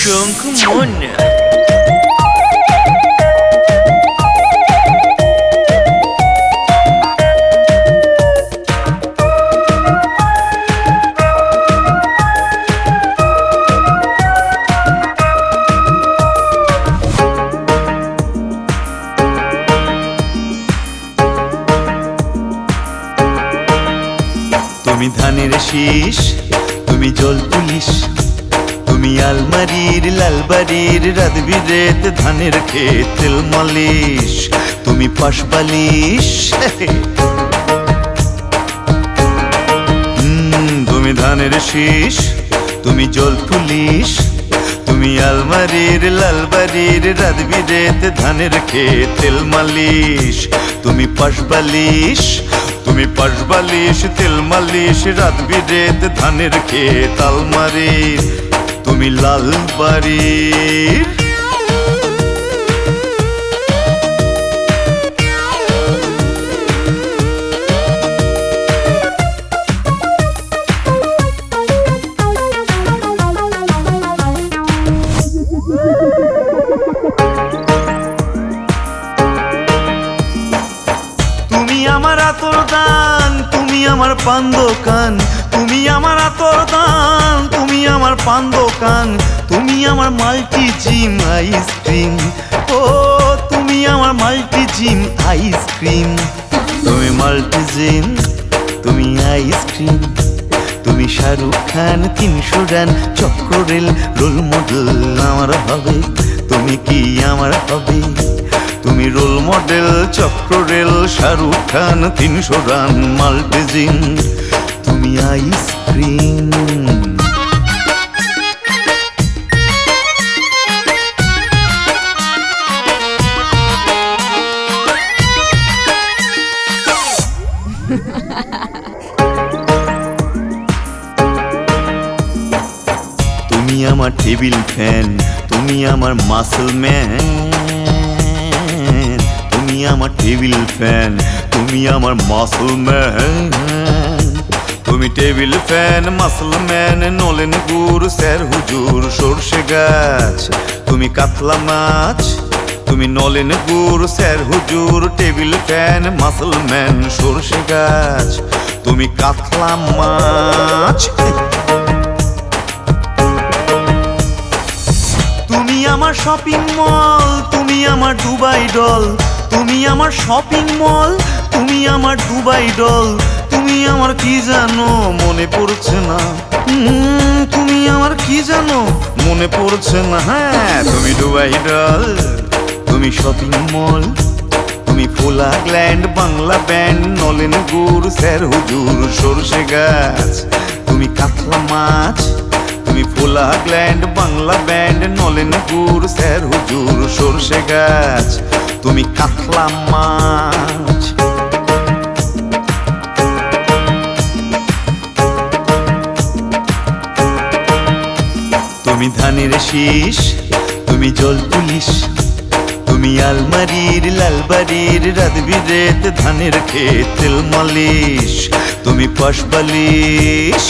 Şankımon তুমি ধানের শীষ, তুমি জল পুলিশ, তুমি আলমারির লালবাড়ির রাত বিরেত ধানের ক্ষেত তেল মালিশ, তুমি পাশ বালিশ। তুমি ধানের শীষ, তুমি জল পুলিশ, তুমি আলমারির লালবাড়ির রাত বিরেত ধানের ক্ষেত তেল মালিশ, তুমি পাশ বালিশ, তুমি পাশ বালিশ তেল মালিশ রাত বিরেত ধানের ক্ষেত আলমারির, তুমি লাল বাড়ির। তুমি আমার আতর দান, তুমি আমার পান দোকান, তুমি আমার আতর দান, তুমি আমার পান দোকান, তুমি আমার মাল্টি জিম আইসক্রিম, ও তুমি আমার মাল্টি জিম আইসক্রিম, তুমি মাল্টি জিম, তুমি আইসক্রিম, তুমি Shahrukh Khan 300 run চক্ররেল role model আমার হবে, তুমি কি আমার হবে? তুমি role model চক্ররেল Shahrukh Khan 300 run multi gym, তুমি আইসক্রিম। তুমি আমার টেবিল ফ্যান, তুমি আমার মাসল ম্যান, তুমি আমার টেবিল ফ্যান, তুমি আমার মাসল ম্যান, তুমি টেবিল ফ্যান মাসল ম্যান, নলেন গুড় স্যার হুজুর সর্ষে গাছ, তুমি কাতলা মাছ, তুমি নলেন গুড় স্যার হুজুর টেবিল ফ্যান মাসল ম্যান সর্ষে গাছ, তুমি কাতলা মাছ। তুমি আমার শপিং মল, তুমি আমার দুবাই ডল, তুমি আমার শপিং মল, তুমি আমার দুবাই ডল, তুমি আমার কি জানো মনে পড়ছে না, তুমি আমার কি জানো মনে পড়ছে না। হ্যাঁ তুমি দুবাই ডল, তুমি শপিং মল, তুমি ফোলা গ্ল্যান্ড বাংলা ব্যান্ড নলেন গুড় স্যার হুজুর সর্ষে গাছ, তুমি কাতলা মাছ, তুমি ফোলা গ্ল্যান্ড বাংলা ব্যান্ড নলেন গুড় স্যার হুজুর সর্ষে গাছ, তুমি কাতলা মাছ। তুমি ধানের শীষ, তুমি জল পুলিশ, তুমি আলমারির লালবাড়ির রাত বিরেত ধানের ক্ষেত তেল মালিশ, তুমি পাশ বালিশ।